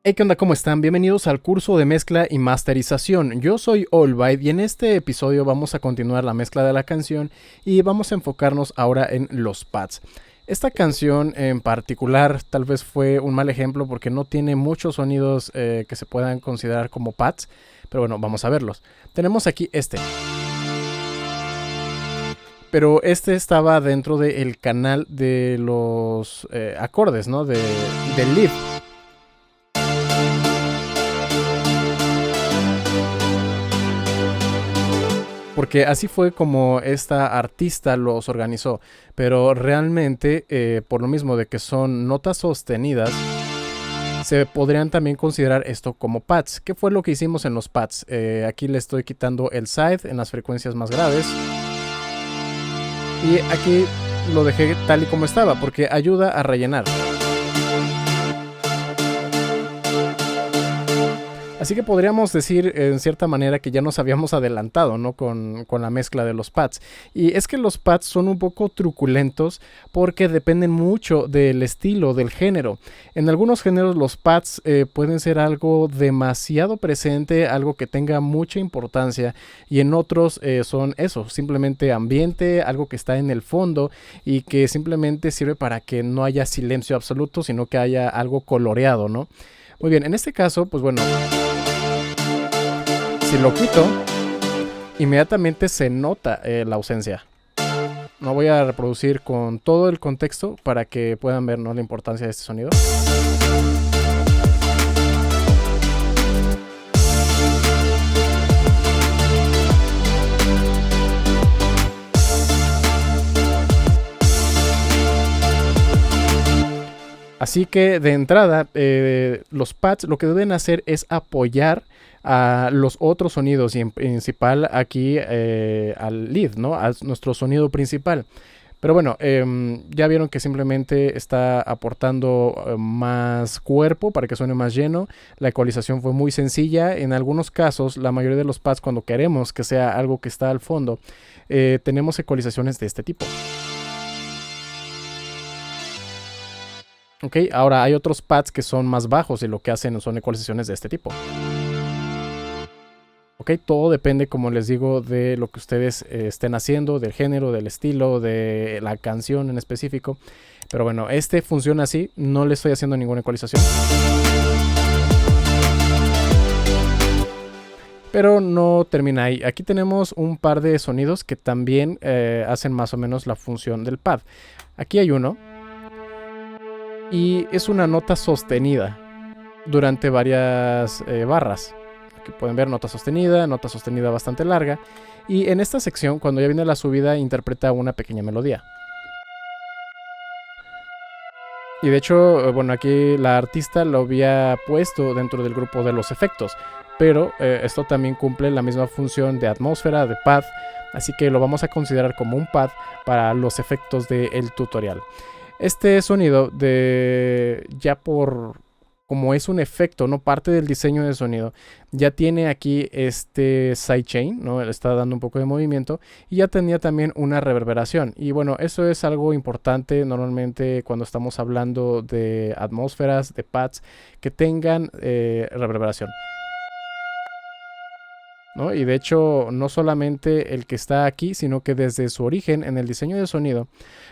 Hey, ¿qué onda? ¿Cómo están? Bienvenidos al curso de mezcla y masterización. Yo soy Allbite y en este episodio vamos a continuar la mezcla de la canción y vamos a enfocarnos ahora en los pads. Esta canción en particular tal vez fue un mal ejemplo porque no tiene muchos sonidos que se puedan considerar como pads, pero bueno, vamos a verlos. Tenemos aquí este. Pero este estaba dentro del canal de los acordes, ¿no? Del lead. Porque así fue como esta artista los organizó. Pero realmente, por lo mismo de que son notas sostenidas, se podrían también considerar esto como pads. ¿Qué fue lo que hicimos en los pads? Aquí le estoy quitando el side en las frecuencias más graves. Y aquí lo dejé tal y como estaba, porque ayuda a rellenar. Así que podríamos decir en cierta manera que ya nos habíamos adelantado, ¿no? Con la mezcla de los pads. Y es que los pads son un poco truculentos porque dependen mucho del estilo, del género. En algunos géneros los pads pueden ser algo demasiado presente, algo que tenga mucha importancia. Y en otros son eso, simplemente ambiente, algo que está en el fondo y que simplemente sirve para que no haya silencio absoluto, sino que haya algo coloreado, ¿no? Muy bien, en este caso, pues bueno, si lo quito, inmediatamente se nota la ausencia. No voy a reproducir con todo el contexto para que puedan ver, ¿no?, la importancia de este sonido. Así que de entrada, los pads lo que deben hacer es apoyar a los otros sonidos y en principal aquí al lead, ¿no? A nuestro sonido principal. Pero bueno, ya vieron que simplemente está aportando más cuerpo para que suene más lleno. La ecualización fue muy sencilla. En algunos casos, la mayoría de los pads, cuando queremos que sea algo que está al fondo, tenemos ecualizaciones de este tipo. Ok, ahora hay otros pads que son más bajos y lo que hacen son ecualizaciones de este tipo. Ok, todo depende, como les digo, de lo que ustedes estén haciendo, del género, del estilo, de la canción en específico. Pero bueno, este funciona así, no le estoy haciendo ninguna ecualización. Pero no termina ahí. Aquí tenemos un par de sonidos que también hacen más o menos la función del pad. Aquí hay uno. Y es una nota sostenida durante varias barras. Aquí pueden ver nota sostenida bastante larga. Y en esta sección, cuando ya viene la subida, interpreta una pequeña melodía. Y de hecho, bueno, aquí la artista lo había puesto dentro del grupo de los efectos. Pero esto también cumple la misma función de atmósfera, de pad. Así que lo vamos a considerar como un pad para los efectos del tutorial. Este sonido ya por como es un efecto, no parte del diseño de sonido, ya tiene aquí este sidechain, ¿no? Le está dando un poco de movimiento y ya tenía también una reverberación. Y bueno, eso es algo importante normalmente cuando estamos hablando de atmósferas, de pads, que tengan reverberación, ¿no? Y de hecho, no solamente el que está aquí, sino que desde su origen en el diseño de sonido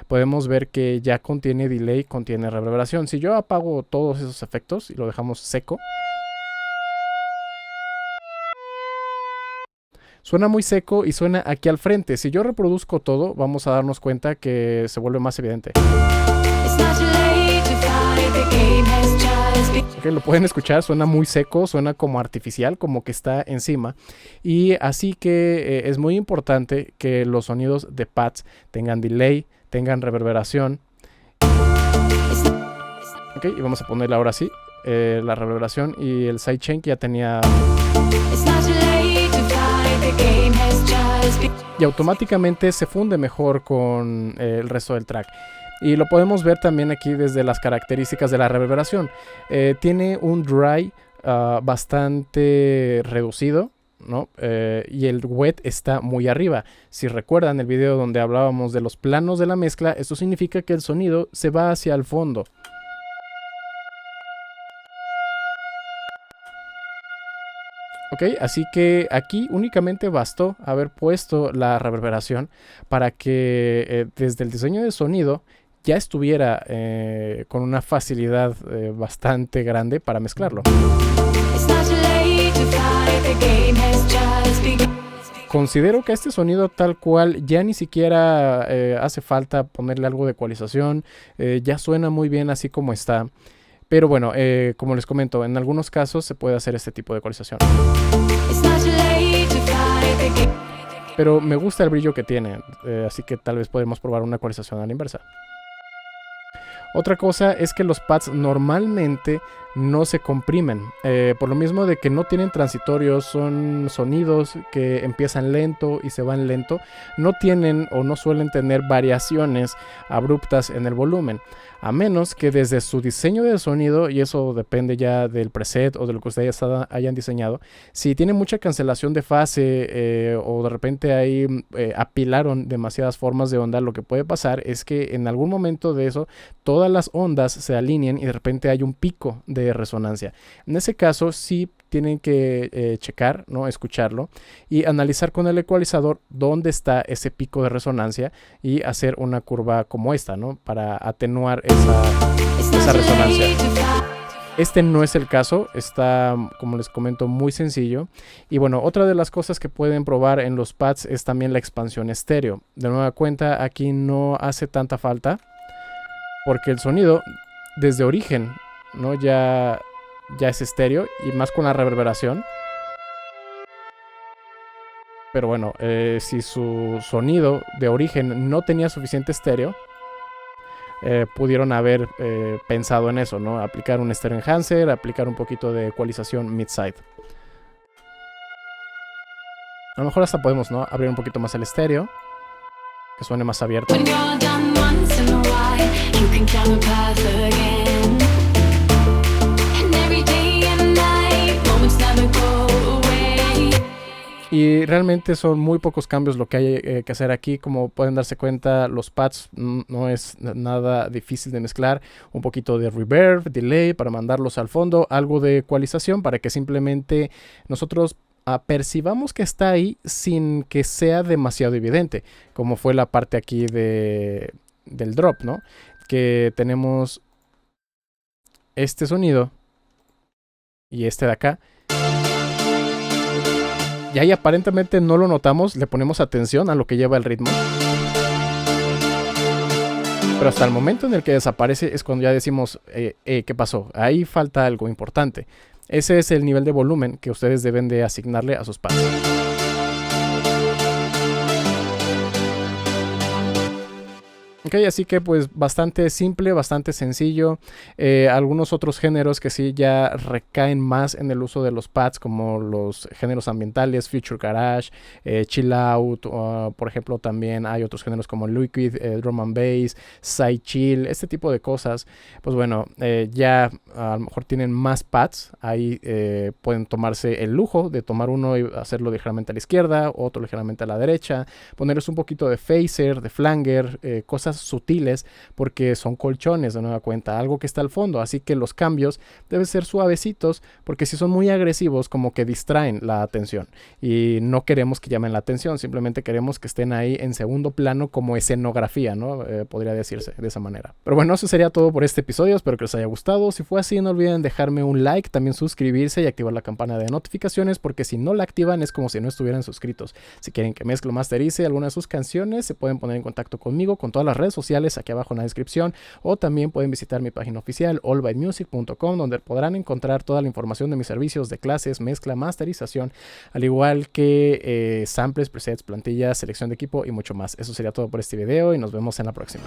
podemos ver que ya contiene delay, contiene reverberación. Si yo apago todos esos efectos y lo dejamos seco, suena muy seco y suena aquí al frente. Si yo reproduzco todo, vamos a darnos cuenta que se vuelve más evidente. Okay, lo pueden escuchar, suena muy seco, suena como artificial, como que está encima. Y así que es muy importante que los sonidos de pads tengan delay, tengan reverberación. Ok, y vamos a ponerle ahora sí la reverberación y el sidechain que ya tenía. Y automáticamente se funde mejor con el resto del track. Y lo podemos ver también aquí desde las características de la reverberación. Tiene un dry bastante reducido, ¿no? Y el wet está muy arriba. Si recuerdan el video donde hablábamos de los planos de la mezcla, esto significa que el sonido se va hacia el fondo. Ok, así que aquí únicamente bastó haber puesto la reverberación para que desde el diseño de sonido ya estuviera con una facilidad bastante grande para mezclarlo. Considero que este sonido tal cual ya ni siquiera hace falta ponerle algo de ecualización, ya suena muy bien así como está. Pero bueno, como les comento, en algunos casos se puede hacer este tipo de ecualización. Pero me gusta el brillo que tiene, así que tal vez podemos probar una ecualización a la inversa. Otra cosa es que los pads normalmente no se comprimen, por lo mismo de que no tienen transitorios, son sonidos que empiezan lento y se van lento, no tienen o no suelen tener variaciones abruptas en el volumen, a menos que desde su diseño de sonido, y eso depende ya del preset o de lo que ustedes hayan diseñado, si tiene mucha cancelación de fase o de repente ahí apilaron demasiadas formas de onda, lo que puede pasar es que en algún momento de eso todas las ondas se alineen y de repente hay un pico de resonancia. En ese caso sí tienen que checar, ¿no? Escucharlo y analizar con el ecualizador dónde está ese pico de resonancia y hacer una curva como esta, ¿no? Para atenuar esa resonancia. Este no es el caso, está, como les comento, muy sencillo. Y bueno, otra de las cosas que pueden probar en los pads es también la expansión estéreo. De nueva cuenta, aquí no hace tanta falta porque el sonido desde origen, ¿no? ya es estéreo y más con la reverberación. Pero bueno, si su sonido de origen no tenía suficiente estéreo, pudieron haber pensado en eso, ¿no? Aplicar un stereo enhancer, aplicar un poquito de ecualización mid-side. A lo mejor hasta podemos, ¿no? Abrir un poquito más el estéreo, que suene más abierto. Y realmente son muy pocos cambios lo que hay que hacer aquí. Como pueden darse cuenta, los pads no es nada difícil de mezclar. Un poquito de reverb, delay para mandarlos al fondo, algo de ecualización para que simplemente nosotros percibamos que está ahí sin que sea demasiado evidente, como fue la parte aquí del drop, ¿no? Que tenemos este sonido y este de acá. Y ahí aparentemente no lo notamos, le ponemos atención a lo que lleva el ritmo. Pero hasta el momento en el que desaparece es cuando ya decimos, ¿qué pasó? Ahí falta algo importante. Ese es el nivel de volumen que ustedes deben de asignarle a sus pads. Ok, así que pues bastante simple, bastante sencillo. Algunos otros géneros que sí ya recaen más en el uso de los pads, como los géneros ambientales, Future Garage, Chill Out, por ejemplo también hay otros géneros como Liquid, Drum and Bass, Side Chill, este tipo de cosas. Pues bueno, ya a lo mejor tienen más pads, ahí pueden tomarse el lujo de tomar uno y hacerlo ligeramente a la izquierda, otro ligeramente a la derecha, ponerles un poquito de phaser, de flanger, cosas sutiles porque son colchones de nueva cuenta, algo que está al fondo, así que los cambios deben ser suavecitos porque si son muy agresivos como que distraen la atención y no queremos que llamen la atención, simplemente queremos que estén ahí en segundo plano como escenografía, ¿no? Podría decirse de esa manera. Pero bueno, eso sería todo por este episodio, espero que les haya gustado. Si fue así, no olviden dejarme un like, también suscribirse y activar la campana de notificaciones porque si no la activan es como si no estuvieran suscritos. Si quieren que mezcle o masterice alguna de sus canciones, se pueden poner en contacto conmigo con todas las redes sociales aquí abajo en la descripción, o también pueden visitar mi página oficial allbytemusic.com, donde podrán encontrar toda la información de mis servicios de clases, mezcla, masterización, al igual que samples, presets, plantillas, selección de equipo y mucho más. Eso sería todo por este video y nos vemos en la próxima.